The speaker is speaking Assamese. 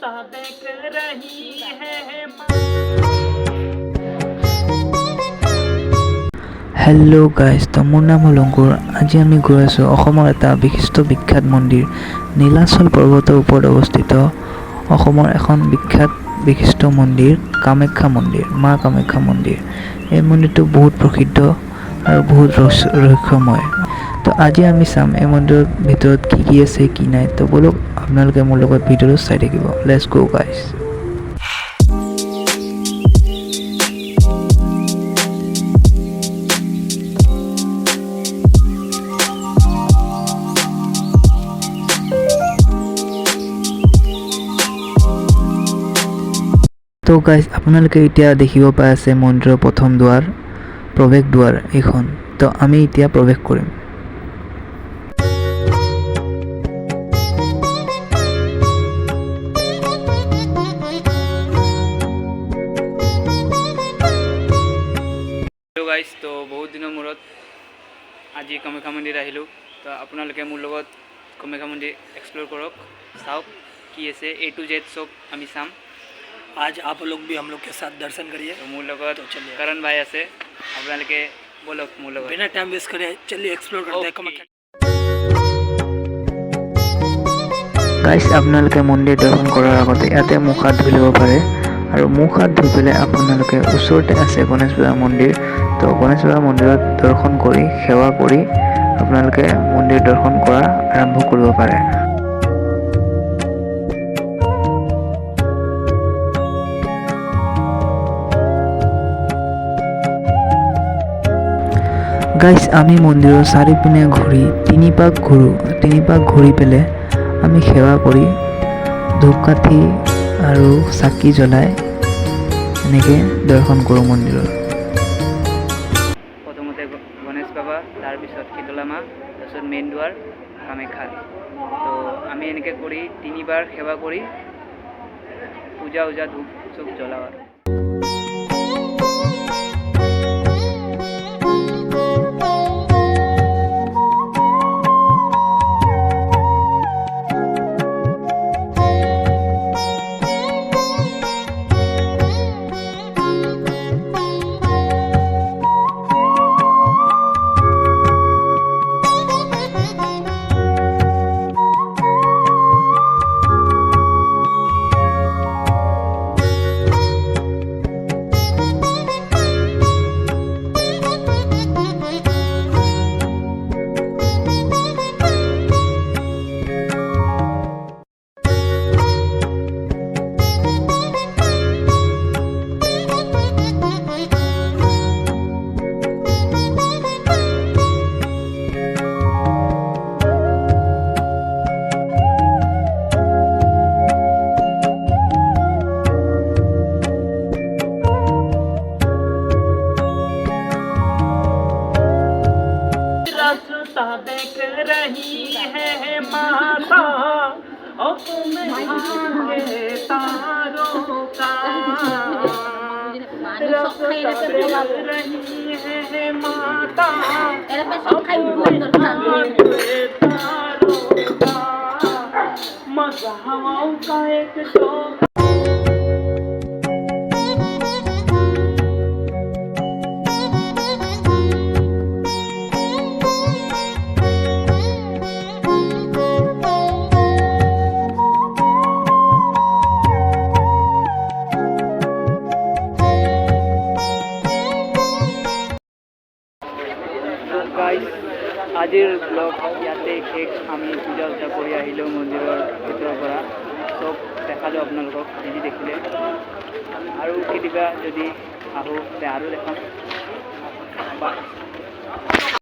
देख रही है। हेलो गाइस, तो मोर नाम हल अंकुर। आज आम गई आसो এটা বিশিষ্ট বিখ্যাত মন্দিৰ নীলাচল পৰ্বতৰ ওপৰত অৱস্থিত এখন বিশিষ্ট মন্দিৰ কামাখ্যা মন্দিৰ, মা কামাখ্যা মন্দিৰ। এই মন্দিৰটো বহুত প্ৰসিদ্ধ আৰু বহুত ৰহস্যময়। তো আজি আমি চাম এই মন্দিৰৰ ভিতৰত কি আছে কি নাই। তো বলক আপোনালোকে মোৰ লগত ভিডিঅ'টো চাই থাকিব। Let's go guys. তো গাইজ আপোনালোকে এতিয়া দেখিব পাই আছে মন্দিৰৰ প্ৰথম দুৱাৰ, প্ৰৱেশ দুৱাৰ এইখন। তো আমি এতিয়া প্ৰৱেশ কৰিম। হেল্ল' গাইজ, তো বহুত দিনৰ মূৰত আজি কামাখ্যা মন্দিৰ আহিলোঁ। তো আপোনালোকে মোৰ লগত কামাখ্যা মন্দিৰ এক্সপ্ল'ৰ কৰক, চাওক কি আছে A to Z চব আমি চাম। आज आप लोग भी हम लोग के साथ दर्शन करिए। তো মোৰ লগত करण भाई আছে, আপোনালোকে বলক মোৰ লগত। बिना टाइम वेस्ट करे चलिए एक्सप्लोर करते हैं कामाख्या। গাইজ আপোনালোকে মন্দিৰ দৰ্শন কৰাৰ আগতে ইয়াতে মুখ হাত ধুই ল'ব পাৰে, আৰু মুখ হাত ধুই পেলাই আপোনালোকে ওচৰতে আছে গণেশ বাবা মন্দিৰ। তো গণেশ বাবা মন্দিৰত দৰ্শন কৰি সেৱা কৰি আপোনালোকে মন্দিৰ দৰ্শন কৰা আৰম্ভ কৰিব পাৰে। গাইজ আমি মন্দিৰৰ চাৰিপিনে ঘূৰি তিনি পাক ঘূৰি পেলাই আমি সেৱা কৰি ধূপকাঠি আৰু চাকি জ্বলাই এনেকৈ দৰ্শন কৰোঁ মন্দিৰৰ। প্ৰথমতে গণেশ বাবা, তাৰপিছত শীতলা মা, তাৰপিছত মেইন দুৱাৰ কামাখ্যা। তো আমি এনেকৈ কৰি তিনিবাৰ সেৱা কৰি পূজা ধূপ চব জ্বলাওঁ আৰু। देख रही है माता, तुम के तारों का देख रही है माता, तारों का मजा हवाओं का एक टोका। আজিৰ ব্লগ ইয়াতে শেষ। আমি পূজা কৰি আহিলোঁ মন্দিৰৰ ভিতৰৰ পৰা, চব দেখালোঁ আপোনালোকক যি দেখিলে। আৰু কেতিয়াবা যদি আহোঁ আৰু দেখাম।